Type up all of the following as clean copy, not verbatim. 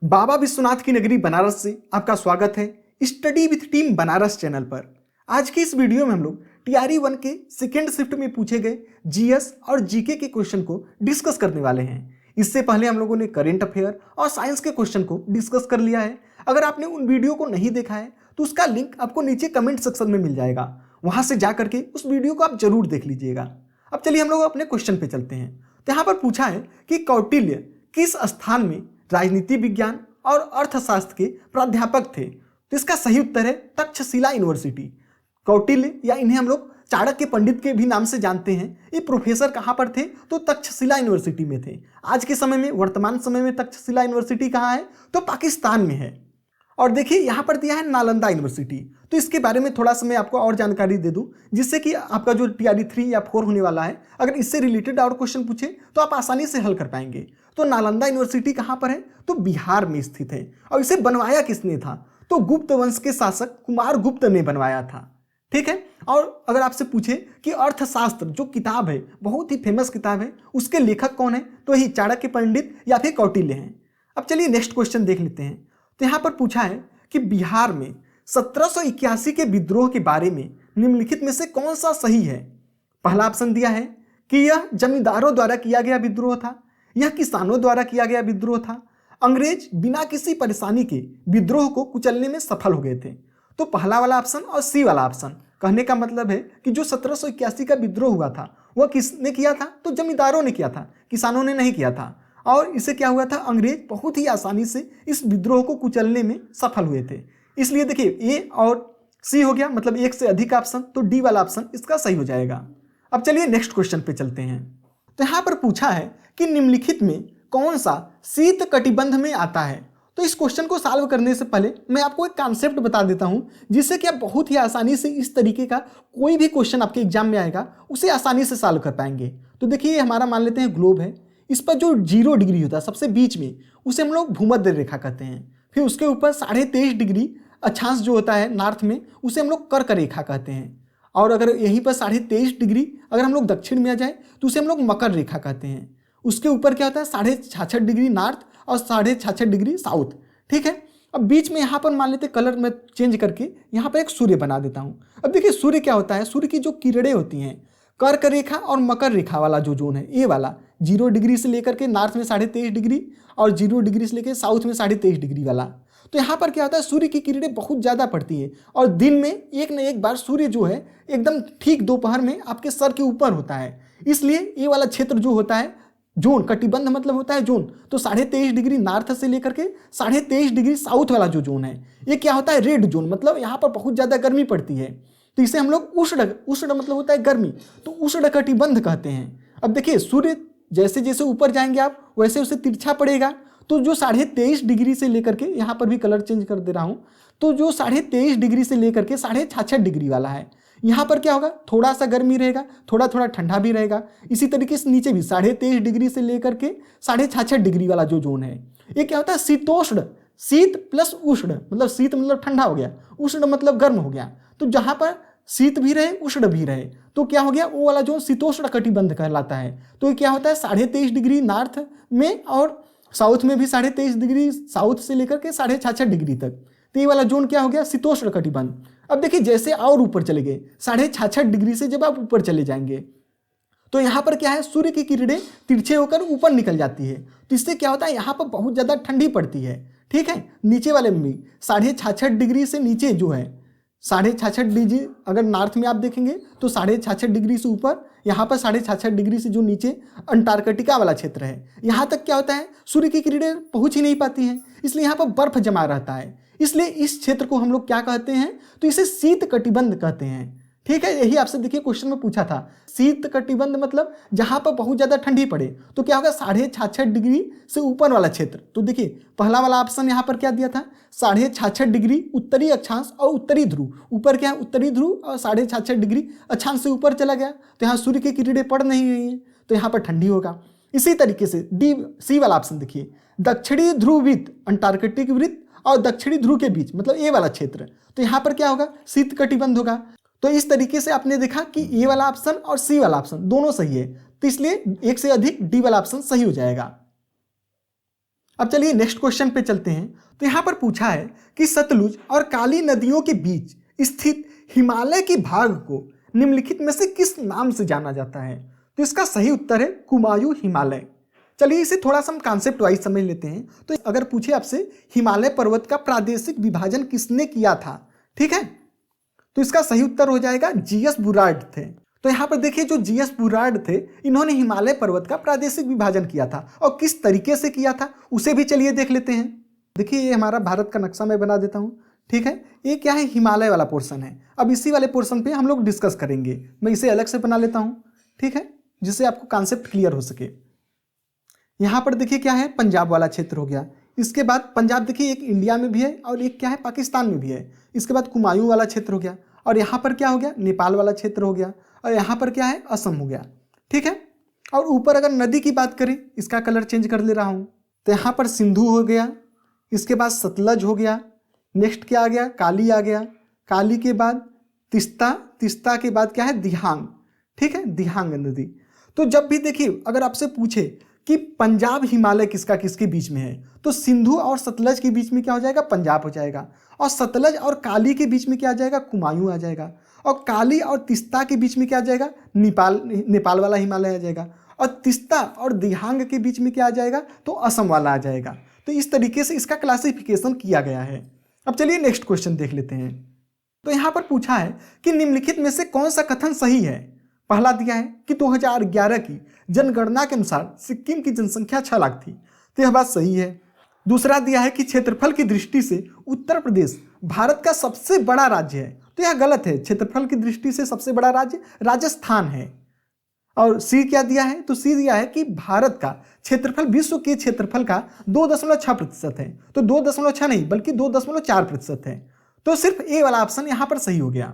बाबा विश्वनाथ की नगरी बनारस से आपका स्वागत है study with team Banaras channel पर। आज की इस वीडियो में हम लोग टीआरई 1 के सेकेंड शिफ्ट में पूछे गए जीएस और जीके के क्वेश्चन को डिस्कस करने वाले हैं। इससे पहले हम लोगों ने करेंट अफेयर और साइंस के क्वेश्चन को डिस्कस कर लिया है। अगर आपने उन वीडियो को नहीं देखा है तो उसका लिंक आपको नीचे कमेंट सेक्शन में मिल जाएगा, वहां से जा करके उस वीडियो को आप जरूर देख लीजिएगा। अब चलिए हम लोग अपने क्वेश्चन पे चलते हैं। तो यहाँ पर पूछा है कि कौटिल्य किस स्थान में राजनीति विज्ञान और अर्थशास्त्र के प्राध्यापक थे। तो इसका सही उत्तर है तक्षशिला यूनिवर्सिटी। कौटिल्य या इन्हें हम लोग चाणक्य पंडित के भी नाम से जानते हैं, ये प्रोफेसर कहाँ पर थे तो तक्षशिला यूनिवर्सिटी में थे। आज के समय में वर्तमान समय में तक्षशिला यूनिवर्सिटी कहाँ है तो पाकिस्तान में है। और देखिए यहाँ पर दिया है नालंदा यूनिवर्सिटी। तो इसके बारे में थोड़ा सा मैं आपको और जानकारी दे दूं, जिससे कि आपका जो टीआरई 3 या 4 होने वाला है, अगर इससे रिलेटेड और क्वेश्चन पूछे तो आप आसानी से हल कर पाएंगे। तो नालंदा यूनिवर्सिटी कहाँ पर है तो बिहार में स्थित है। और इसे बनवाया किसने था तो गुप्त वंश के शासक कुमार गुप्त ने बनवाया था। ठीक है। और अगर आपसे पूछे कि अर्थशास्त्र जो किताब है, बहुत ही फेमस किताब है, उसके लेखक कौन है तो यही चाणक्य पंडित या फिर कौटिल्य हैं। अब चलिए नेक्स्ट क्वेश्चन देख लेते हैं। तो यहाँ पर पूछा है कि बिहार में 1781 के विद्रोह के बारे में निम्नलिखित में से कौन सा सही है। पहला ऑप्शन दिया है कि यह जमींदारों द्वारा किया गया विद्रोह था, यह किसानों द्वारा किया गया विद्रोह था, अंग्रेज बिना किसी परेशानी के विद्रोह को कुचलने में सफल हो गए थे। तो पहला वाला ऑप्शन और सी वाला ऑप्शन कहने का मतलब है कि जो 1781 का विद्रोह हुआ था वह किसने किया था तो जमींदारों ने किया था, किसानों ने नहीं किया था। और इससे क्या हुआ था, अंग्रेज बहुत ही आसानी से इस विद्रोह को कुचलने में सफल हुए थे। इसलिए देखिए ए और सी हो गया, मतलब एक से अधिक ऑप्शन, तो डी वाला ऑप्शन इसका सही हो जाएगा। अब चलिए नेक्स्ट क्वेश्चन पे चलते हैं। तो यहाँ पर पूछा है कि निम्नलिखित में कौन सा शीत कटिबंध में आता है। तो इस क्वेश्चन को सॉल्व करने से पहले मैं आपको एक कॉन्सेप्ट बता देता हूँ, जिससे कि आप बहुत ही आसानी से इस तरीके का कोई भी क्वेश्चन आपके एग्जाम में आएगा उसे आसानी से सॉल्व कर पाएंगे। तो देखिए हमारा मान लेते हैं ग्लोब है, इस पर जो 0 डिग्री होता है सबसे बीच में, उसे हम लोग भूमध्य रेखा कहते हैं। फिर उसके ऊपर 23.5 डिग्री अक्षांश जो होता है नॉर्थ में, उसे हम लोग कर्क रेखा कहते हैं। और अगर यहीं पर 23.5 डिग्री अगर हम लोग दक्षिण में आ जाए तो उसे हम लोग मकर रेखा कहते हैं। उसके ऊपर क्या होता है 66.5 डिग्री नॉर्थ और 66.5 डिग्री साउथ। ठीक है। अब बीच में यहाँ पर मान लेते कलर में चेंज करके यहाँ पर एक सूर्य बना देता हूँ। अब देखिए सूर्य क्या होता है, सूर्य की जो किरणें होती हैं कर्क रेखा और मकर रेखा वाला जो जोन है, ये वाला 0 डिग्री से लेकर के नॉर्थ में 23.5 डिग्री और 0 डिग्री से लेकर साउथ में 23.5 डिग्री वाला। तो यहाँ पर क्या होता है सूर्य की किरणें बहुत ज़्यादा पड़ती है और दिन में एक न एक बार सूर्य जो है एकदम ठीक दोपहर में आपके सर के ऊपर होता है। इसलिए ये वाला क्षेत्र जो होता है जोन, कटिबंध मतलब होता है जोन, तो 23.5 डिग्री नॉर्थ से लेकर के 23.5 डिग्री साउथ वाला जो जोन है ये क्या होता है रेड जोन, मतलब यहाँ पर बहुत ज़्यादा गर्मी पड़ती है। तो इसे हम लोग उष्ण मतलब होता है गर्मी, तो उष्ण कटिबंध कहते हैं। अब देखिए सूर्य जैसे जैसे ऊपर जाएंगे आप वैसे उसे तिरछा पड़ेगा। तो जो 23.5 डिग्री से लेकर के, यहाँ पर भी कलर चेंज कर दे रहा हूँ, तो जो 23.5 डिग्री से लेकर के 66.5 डिग्री वाला है, यहाँ पर क्या होगा थोड़ा सा गर्मी रहेगा, थोड़ा थोड़ा ठंडा भी रहेगा। इसी तरीके से नीचे भी 23.5 डिग्री से लेकर के 66.5 डिग्री वाला जो जोन है ये क्या होता है शीतोष्ण, शीत प्लस उष्ण, मतलब शीत मतलब ठंडा हो गया, उष्ण मतलब गर्म हो गया। तो जहाँ पर शीत भी रहे उष्ण भी रहे तो क्या हो गया वो वाला जो शीतोष्ण कटिबंध कहलाता है। तो ये क्या होता है 23.5 डिग्री नॉर्थ में और साउथ में भी 23.5 डिग्री साउथ से लेकर के 66.5 डिग्री तक, तो ये वाला जोन क्या हो गया शीतोष्ण कटिबंध। अब देखिए जैसे और ऊपर चले गए 66.5 डिग्री से जब आप ऊपर चले जाएंगे तो यहाँ पर क्या है सूर्य की किरणें तिरछे होकर ऊपर निकल जाती है। तो इससे क्या होता है यहाँ पर बहुत ज़्यादा ठंडी पड़ती है। ठीक है। नीचे वाले में भी 66.5 डिग्री से नीचे जो है 66.5 डिग्री, अगर नॉर्थ में आप देखेंगे तो 66.5 डिग्री से ऊपर, यहाँ पर 66.5 डिग्री से जो नीचे अंटार्कटिका वाला क्षेत्र है, यहाँ तक क्या होता है सूर्य की किरणें पहुँच ही नहीं पाती हैं, इसलिए यहाँ पर बर्फ जमा रहता है। इसलिए इस क्षेत्र को हम लोग क्या कहते हैं तो इसे शीत कटिबंध कहते हैं। ठीक है। यही आपसे देखिए क्वेश्चन में पूछा था, शीत कटिबंध मतलब जहां पर बहुत ज्यादा ठंडी पड़े, तो क्या होगा 66.5 डिग्री से ऊपर वाला क्षेत्र। तो देखिए पहला वाला ऑप्शन यहाँ पर क्या दिया था 66.5 डिग्री उत्तरी अक्षांश और उत्तरी ध्रुव, ऊपर क्या है उत्तरी ध्रुव और 66.5 डिग्री अक्षांश से ऊपर चला गया, तो यहाँ सूर्य की किरणें पड़ नहीं रही है तो यहाँ पर ठंडी होगा। इसी तरीके से डी सी वाला ऑप्शन देखिए दक्षिणी ध्रुव वृत्त, अंटार्कटिक वृत्त और दक्षिणी ध्रुव के बीच, मतलब ए वाला क्षेत्र, तो यहाँ पर क्या होगा शीत कटिबंध होगा। तो इस तरीके से आपने देखा कि ए वाला ऑप्शन और सी वाला ऑप्शन दोनों सही है, तो इसलिए एक से अधिक डी वाला ऑप्शन सही हो जाएगा। अब चलिए नेक्स्ट क्वेश्चन पे चलते हैं। तो यहाँ पर पूछा है कि सतलुज और काली नदियों के बीच स्थित हिमालय के भाग को निम्नलिखित में से किस नाम से जाना जाता है? तो इसका सही उत्तर है कुमायूं हिमालय। चलिए इसे थोड़ा सा हम कॉन्सेप्ट वाइज समझ लेते हैं। तो अगर पूछे आपसे हिमालय पर्वत का प्रादेशिक विभाजन किसने किया था, ठीक है, तो इसका सही उत्तर हो जाएगा जीएस बुराड थे। तो यहाँ पर देखिए जो जीएस बुराड थे, इन्होंने हिमालय पर्वत का प्रादेशिक विभाजन किया था और किस तरीके से किया था उसे भी चलिए देख लेते हैं। देखिए ये हमारा भारत का नक्शा मैं बना देता हूँ, ठीक है। ये क्या है, हिमालय वाला पोर्शन है। अब इसी वाले पोर्शन पे हम लोग डिस्कस करेंगे। मैं इसे अलग से बना लेता हूँ, ठीक है, जिससे आपको कॉन्सेप्ट क्लियर हो सके। यहाँ पर देखिए क्या है, पंजाब वाला क्षेत्र हो गया। इसके बाद पंजाब देखिए एक इंडिया में भी है और एक क्या है पाकिस्तान में भी है। इसके बाद कुमायूं वाला क्षेत्र हो गया और यहाँ पर क्या हो गया, नेपाल वाला क्षेत्र हो गया और यहाँ पर क्या है, असम हो गया, ठीक है। और ऊपर अगर नदी की बात करें, इसका कलर चेंज कर ले रहा हूँ, तो यहाँ पर सिंधु हो गया, इसके बाद सतलज हो गया, नेक्स्ट क्या आ गया, काली आ गया, काली के बाद तिस्ता, तिस्ता के बाद क्या है, दिहांग, ठीक है, दिहांग नदी। तो जब भी देखिए अगर आपसे पूछे कि पंजाब हिमालय किसका किसके बीच में है, तो सिंधु और सतलज के बीच में क्या हो जाएगा, पंजाब हो जाएगा। और सतलज और काली के बीच में क्या आ जाएगा, कुमायूं आ जाएगा। और काली और तिस्ता के बीच में क्या आ जाएगा, नेपाल वाला हिमालय आ जाएगा। और तिस्ता और दिहांग के बीच में क्या आ जाएगा, तो असम वाला आ जाएगा। तो इस तरीके से इसका क्लासिफिकेशन किया गया है। अब चलिए नेक्स्ट क्वेश्चन देख लेते हैं। तो यहाँ पर पूछा है कि निम्नलिखित में से कौन सा कथन सही है। पहला दिया है कि 2011 की जनगणना के अनुसार सिक्किम की जनसंख्या 6 लाख थी, तो यह बात सही है। दूसरा दिया है कि क्षेत्रफल की दृष्टि से उत्तर प्रदेश भारत का सबसे बड़ा राज्य है, तो यह गलत है। क्षेत्रफल की दृष्टि से सबसे बड़ा राज्य राजस्थान है। और सी क्या दिया है, तो सी दिया है कि भारत का क्षेत्रफल विश्व के क्षेत्रफल का 2.6% है। तो 2.6 नहीं बल्कि 2.4% है। तो सिर्फ ए वाला ऑप्शन यहाँ पर सही हो गया।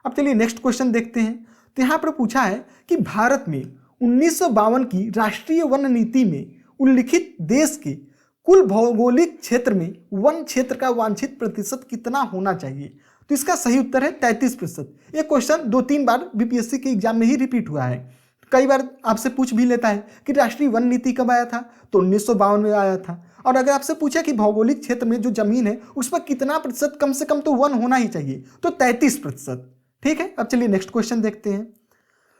अब चलिए नेक्स्ट क्वेश्चन देखते हैं। तो यहाँ पर पूछा है कि भारत में 1952 की राष्ट्रीय वन नीति में उल्लिखित देश के कुल भौगोलिक क्षेत्र में वन क्षेत्र का वांछित प्रतिशत कितना होना चाहिए। तो इसका सही उत्तर है 33%। ये क्वेश्चन 2-3 बार बीपीएससी के एग्जाम में ही रिपीट हुआ है। कई बार आपसे पूछ भी लेता है कि राष्ट्रीय वन नीति कब आया था, तो 1952 में आया था। और अगर आपसे पूछा कि भौगोलिक क्षेत्र में जो जमीन है उस पर कितना प्रतिशत, कम से कम तो वन होना ही चाहिए, तो 33%, ठीक है। अब चलिए नेक्स्ट क्वेश्चन देखते हैं।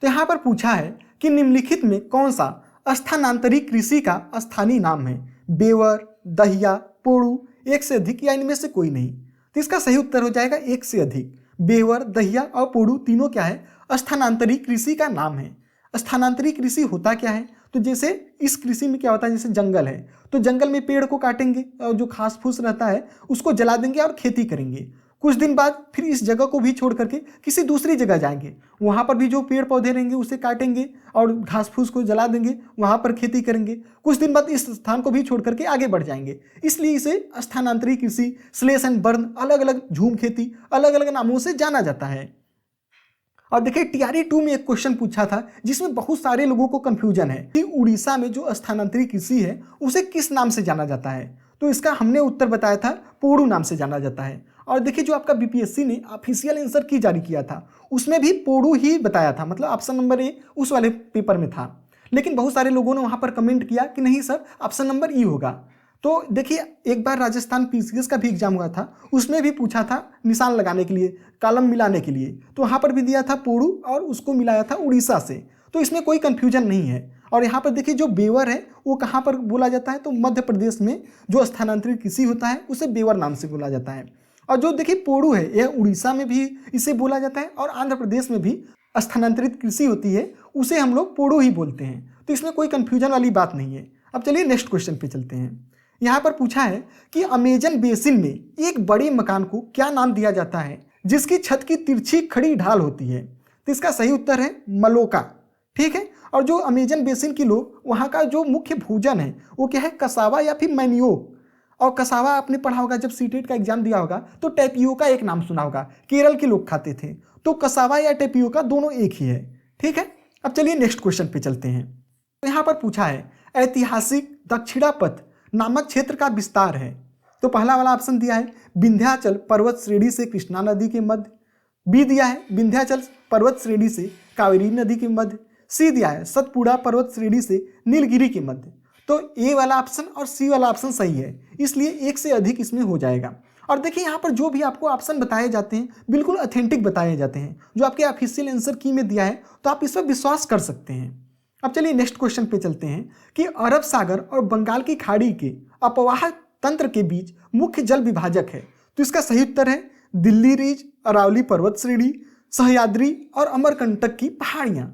तो यहाँ पर पूछा है कि निम्नलिखित में कौन सा स्थानांतरित कृषि का स्थानीय नाम है। बेवर, दहिया, पोड़ू, एक से अधिक या इनमें से कोई नहीं। तो इसका सही उत्तर हो जाएगा एक से अधिक। बेवर, दहिया और पोड़ू तीनों क्या है, स्थानांतरित कृषि का नाम है। स्थानांतरित कृषि होता क्या है, तो जैसे इस कृषि में क्या होता है, जैसे जंगल है तो जंगल में पेड़ को काटेंगे और जो घास फूस रहता है उसको जला देंगे और खेती करेंगे। कुछ दिन बाद फिर इस जगह को भी छोड़ करके किसी दूसरी जगह जाएंगे, वहाँ पर भी जो पेड़ पौधे रहेंगे उसे काटेंगे और घास फूस को जला देंगे, वहाँ पर खेती करेंगे। कुछ दिन बाद इस स्थान को भी छोड़ करके आगे बढ़ जाएंगे। इसलिए इसे स्थानांतरित कृषि, स्लेश एंड बर्न, अलग अलग झूम खेती, अलग अलग नामों से जाना जाता है। और देखिए टीआरई 2 में एक क्वेश्चन पूछा था जिसमें बहुत सारे लोगों को कंफ्यूजन है कि उड़ीसा में जो स्थानांतरित कृषि है उसे किस नाम से जाना जाता है। तो इसका हमने उत्तर बताया था, पोड़ू नाम से जाना जाता है। और देखिए जो आपका बीपीएससी ने ऑफिशियल आंसर की जारी किया था उसमें भी पोड़ू ही बताया था, मतलब ऑप्शन नंबर ए उस वाले पेपर में था। लेकिन बहुत सारे लोगों ने वहाँ पर कमेंट किया कि नहीं सर ऑप्शन नंबर ई होगा। तो देखिए एक बार राजस्थान पीसीएस का भी एग्जाम हुआ था, उसमें भी पूछा था निशान लगाने के लिए, कॉलम मिलाने के लिए, तो वहाँ पर भी दिया था पोड़ू और उसको मिलाया था उड़ीसा से। तो इसमें कोई कंफ्यूजन नहीं है। और यहाँ पर देखिए जो बेवर है वो कहाँ पर बोला जाता है, तो मध्य प्रदेश में जो स्थानांतरित कृषि होता है उसे बेवर नाम से बोला जाता है। और जो देखिए पोड़ू है यह उड़ीसा में भी इसे बोला जाता है और आंध्र प्रदेश में भी स्थानांतरित कृषि होती है उसे हम लोग पोड़ू ही बोलते हैं। तो इसमें कोई कंफ्यूजन वाली बात नहीं है। अब चलिए नेक्स्ट क्वेश्चन पे चलते हैं। यहाँ पर पूछा है कि अमेजन बेसिन में एक बड़े मकान को क्या नाम दिया जाता है जिसकी छत की तिरछी खड़ी ढाल होती है। तो इसका सही उत्तर है मलोका, ठीक है। और जो अमेजन बेसिन के लोग वहाँ का जो मुख्य भोजन है वो क्या है, कसावा या फिर मैनियोक। और कसावा आपने पढ़ा होगा जब सीटेट का एग्जाम दिया होगा तो टैपियोका एक नाम सुना होगा, केरल के लोग खाते थे। तो कसावा या टैपियोका दोनों एक ही है, ठीक है। अब चलिए नेक्स्ट क्वेश्चन पे चलते हैं। तो यहाँ पर पूछा है ऐतिहासिक दक्षिणापथ नामक क्षेत्र का विस्तार है। तो पहला वाला ऑप्शन दिया है विंध्याचल पर्वत श्रेणी से कृष्णा नदी के मध्य, बी दिया है विंध्याचल पर्वत श्रेणी से कावेरी नदी के मध्य, सी दिया है सतपुड़ा पर्वत श्रेणी से नीलगिरी के मध्य। तो ए वाला ऑप्शन और सी वाला ऑप्शन सही है, इसलिए एक से अधिक इसमें हो जाएगा। और देखिए यहाँ पर जो भी आपको ऑप्शन बताए जाते हैं बिल्कुल ऑथेंटिक बताए जाते हैं, जो आपके ऑफिशियल आंसर की में दिया है तो आप इस पर विश्वास कर सकते हैं। अब चलिए नेक्स्ट क्वेश्चन पे चलते हैं कि अरब सागर और बंगाल की खाड़ी के अपवाह तंत्र के बीच मुख्य जल विभाजक है। तो इसका सही उत्तर है दिल्ली रिज, अरावली पर्वत श्रेणी, सह्याद्री और अमरकंटक की पहाड़ियां।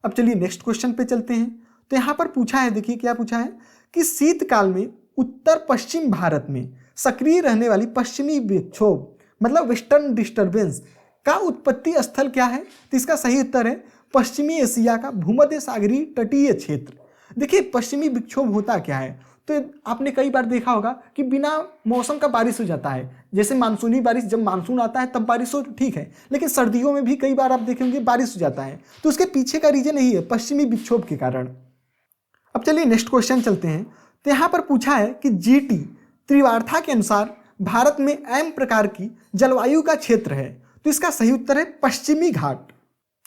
अब चलिए नेक्स्ट क्वेश्चन पे चलते हैं। तो यहाँ पर पूछा है, देखिए क्या पूछा है कि शीतकाल में उत्तर पश्चिम भारत में सक्रिय रहने वाली पश्चिमी विक्षोभ मतलब वेस्टर्न डिस्टर्बेंस का उत्पत्ति स्थल क्या है। तो इसका सही उत्तर है पश्चिमी एशिया का भूमध्य सागरीय तटीय क्षेत्र। देखिए पश्चिमी विक्षोभ होता क्या है, तो आपने कई बार देखा होगा कि बिना मौसम का बारिश हो जाता है, जैसे मानसूनी बारिश, जब मानसून आता है तब बारिश हो तो ठीक है, लेकिन सर्दियों में भी कई बार आप देखेंगे बारिश हो जाता है, तो उसके पीछे का रीजन यही है पश्चिमी विक्षोभ के कारण। अब चलिए नेक्स्ट क्वेश्चन चलते हैं। तो यहाँ पर पूछा है कि जीटी त्रिवार्था के अनुसार भारत में एम प्रकार की जलवायु का क्षेत्र है। तो इसका सही उत्तर है पश्चिमी घाट।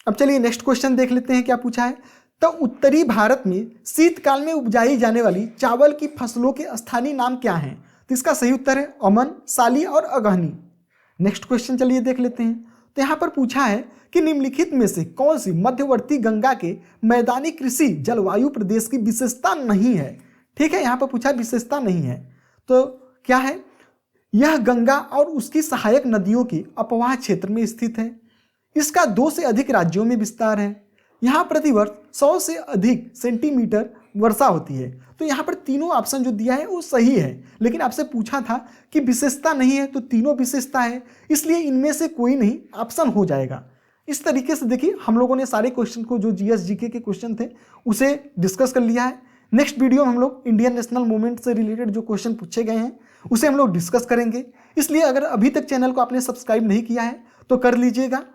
अब चलिए नेक्स्ट क्वेश्चन देख लेते हैं क्या पूछा है। तो उत्तरी भारत में शीतकाल में उपजाई जाने वाली चावल की फसलों के स्थानीय नाम क्या हैं। तो इसका सही उत्तर है अमन, साली और अगहनी। नेक्स्ट क्वेश्चन चलिए देख लेते हैं। तो यहाँ पर पूछा है कि निम्नलिखित में से कौन सी मध्यवर्ती गंगा के मैदानी कृषि जलवायु प्रदेश की विशेषता नहीं है। ठीक है, यहाँ पर पूछा विशेषता नहीं है तो क्या है, यह गंगा और उसकी सहायक नदियों के अपवाह क्षेत्र में स्थित है। इसका 2 से अधिक राज्यों में विस्तार है। यहाँ प्रतिवर्ष 100 से अधिक सेंटीमीटर वर्षा होती है। तो यहाँ पर तीनों ऑप्शन जो दिया है वो सही है, लेकिन आपसे पूछा था कि विशेषता नहीं है, तो तीनों विशेषता है, इसलिए इनमें से कोई नहीं ऑप्शन हो जाएगा। इस तरीके से देखिए हम लोगों ने सारे क्वेश्चन को, जो जीएस जीके के क्वेश्चन थे उसे डिस्कस कर लिया है। नेक्स्ट वीडियो में हम लोग इंडियन नेशनल मूवमेंट से रिलेटेड जो क्वेश्चन पूछे गए हैं उसे हम लोग डिस्कस करेंगे। इसलिए अगर अभी तक चैनल को आपने सब्सक्राइब नहीं किया है तो कर लीजिएगा